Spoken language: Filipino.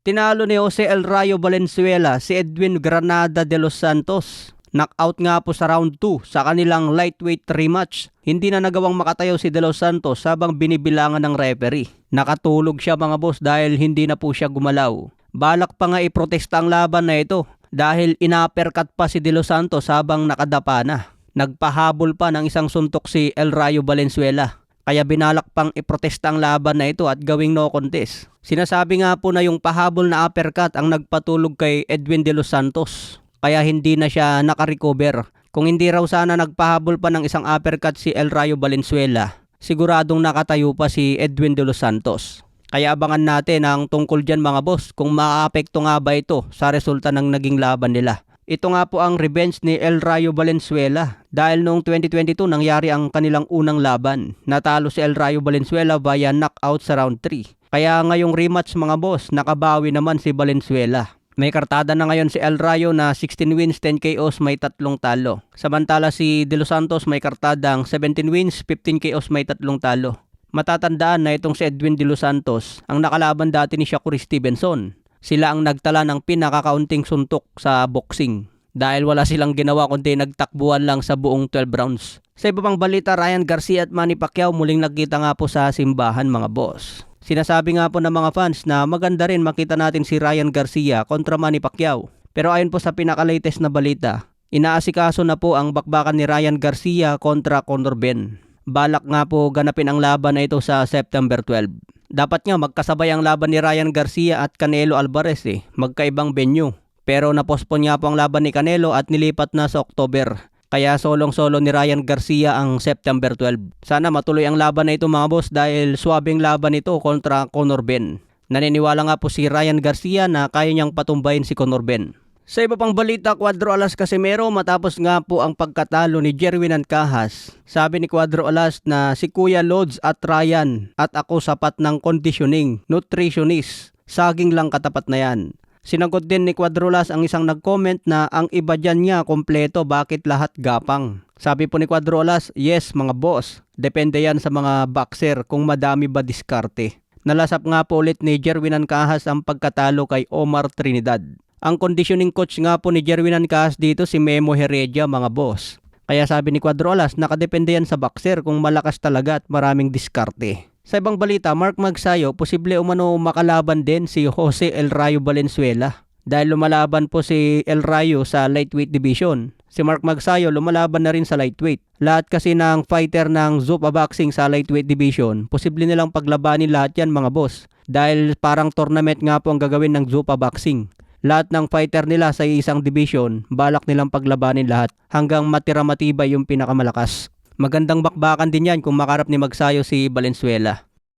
Tinalo ni Jose El Rayo Valenzuela si Edwin Granada de los Santos. Knockout nga po sa round 2 sa kanilang lightweight rematch. Hindi na nagawang makatayo si De Los Santos habang binibilangan ng referee. Nakatulog siya mga boss dahil hindi na po siya gumalaw. Balak pa nga iprotesta ang laban na ito dahil ina-uppercut pa si De Los Santos habang nakadapa na. Nagpahabol pa ng isang suntok si El Rayo Valenzuela. Kaya binalak pang iprotesta ang laban na ito at gawing no contest. Sinasabi nga po na yung pahabol na uppercut ang nagpatulog kay Edwin De Los Santos. Kaya hindi na siya nakarecover. Kung hindi raw sana nagpahabol pa ng isang uppercut si El Rayo Valenzuela, siguradong nakatayo pa si Edwin De Los Santos. Kaya abangan natin ang tungkol dyan mga boss kung maaapekto nga ba ito sa resulta ng naging laban nila. Ito nga po ang revenge ni El Rayo Valenzuela dahil noong 2022 nangyari ang kanilang unang laban. Natalo si El Rayo Valenzuela via knockout sa round 3. Kaya ngayong rematch mga boss, nakabawi naman si Valenzuela. May kartada na ngayon si El Rayo na 16 wins, 10 KOs, may 3 talo. Samantala si De Los Santos may kartadang 17 wins, 15 KOs, may 3 talo. Matatandaan na itong si Edwin De Los Santos ang nakalaban dati ni Shakur Stevenson. Sila ang nagtala ng pinakakaunting suntok sa boxing dahil wala silang ginawa kundi nagtakbuhan lang sa buong 12 rounds. Sa iba pang balita, Ryan Garcia at Manny Pacquiao muling nagkita nga po sa simbahan mga boss. Sinasabi nga po ng mga fans na maganda rin makita natin si Ryan Garcia kontra Manny Pacquiao. Pero ayon po sa pinaka-latest na balita, inaasikaso na po ang bakbakan ni Ryan Garcia kontra Conor Benn. Balak nga po ganapin ang laban na ito sa September 12. Dapat nga magkasabay ang laban ni Ryan Garcia at Canelo Alvarez magkaibang venue. Pero napospon nga po ang laban ni Canelo at nilipat na sa October. Kaya solong-solo ni Ryan Garcia ang September 12. Sana matuloy ang laban na ito mga boss dahil swabing laban ito kontra Conor Benn. Naniniwala nga po si Ryan Garcia na kaya niyang patumbayin si Conor Benn. Sa iba pang balita, Cuadro Alas Casimero matapos nga po ang pagkatalo ni Jerwin Ancahas. Sabi ni Cuadro Alas na si Kuya Lods at Ryan at ako sapat ng conditioning, nutritionist. Saging lang katapat na yan. Sinagot din ni Cuadrolas ang isang nag-comment na ang iba dyan niya kompleto, bakit lahat gapang? Sabi po ni Cuadrolas, yes mga boss, depende yan sa mga boxer kung madami ba diskarte. Nalasap nga po ulit ni Jerwin Ancahas ang pagkatalo kay Omar Trinidad. Ang conditioning coach nga po ni Jerwin Ancahas dito si Memo Heredia mga boss. Kaya sabi ni Cuadrolas, nakadepende yan sa boxer kung malakas talaga at maraming diskarte. Sa ibang balita, Mark Magsayo, posible umano makalaban din si Jose El Rayo Valenzuela. Dahil lumalaban po si El Rayo sa lightweight division. Si Mark Magsayo lumalaban na rin sa lightweight. Lahat kasi ng fighter ng Zuffa Boxing sa lightweight division, posible nilang paglabanin lahat yan mga boss. Dahil parang tournament nga po ang gagawin ng Zuffa Boxing. Lahat ng fighter nila sa isang division, balak nilang paglabanin lahat hanggang matira matibay yung pinakamalakas. Magandang bakbakan din yan kung makarap ni Magsayo si Valenzuela.